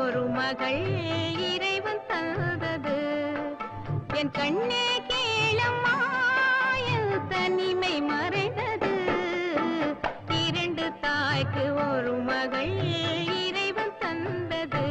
ஒரு மகள் இறைவன் தந்தது. என் கண்ணே கேளம்மா, என் தனிமை மறைந்தது. இரண்டு தாய்க்கு ஒரு மகள் இறைவன் தந்தது.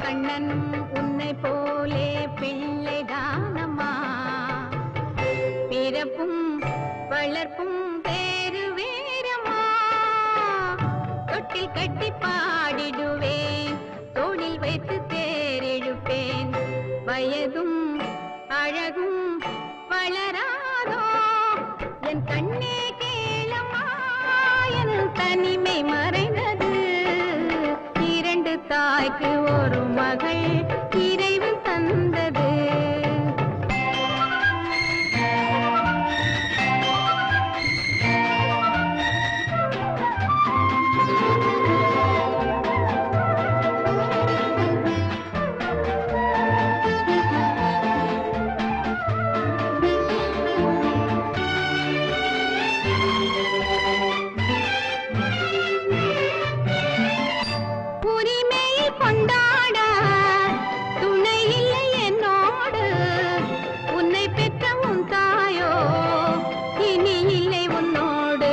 கண்ணன் உன்னை போலே பிள்ளை தானம்மா, பிறப்பும் வளர்ப்பும் வேறு வேறம்மா. தொட்டில் கட்டி பாடிடுவேன், தோளில் வைத்து தேரெழுப்பேன். வயதும் அழகும் வளராதோ என் கண்ணே கேளம்மா, என் தனிமை மறைந்தது. இரண்டு தாய்க்கு ஒரு மகள் இறைவன் தந்தது. கொண்டாட துணை இல்லை என்னோடு, உன்னை பெற்ற உன் தாயோ இனி இல்லை உன்னோடு.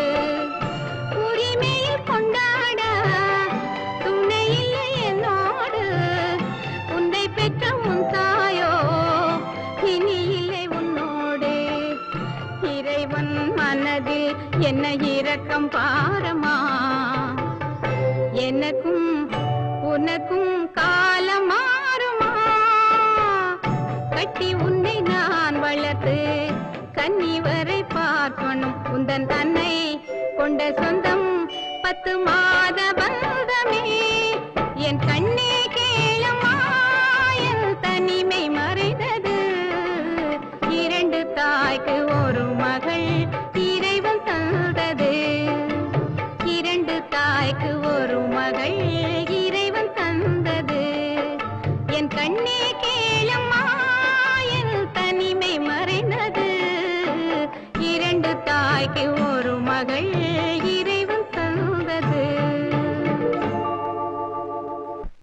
உரிமையில் கொண்டாட துணை இல்லை என்னோடு, உன்னை பெற்ற உன் தாயோ இனி இல்லை உன்னோடு. இறைவன் மனதில் என்ன இரக்கம் பாரமா, எனக்கும் உனக்கும் காலம் மாறுமா. கட்டி உன்னை நான் வளர்த்து கன்னி வரை பார்க்கணும். உந்தன் அன்னை கொண்ட சொந்தம் 10 மாத பந்தமே. என் கண்ணே கேளம்மா, என் தனிமை மறைந்தது. இரண்டு தாய்க்கு ஒரு மகள் இறைவன் தந்தது. இரண்டு தாய்க்கு ஒரு மகள் இறைவன் தந்தது. என் கண்ணே கேளம்மா, என் தனிமை மறைந்தது. இரண்டு தாய்க்கு ஒரு மகள்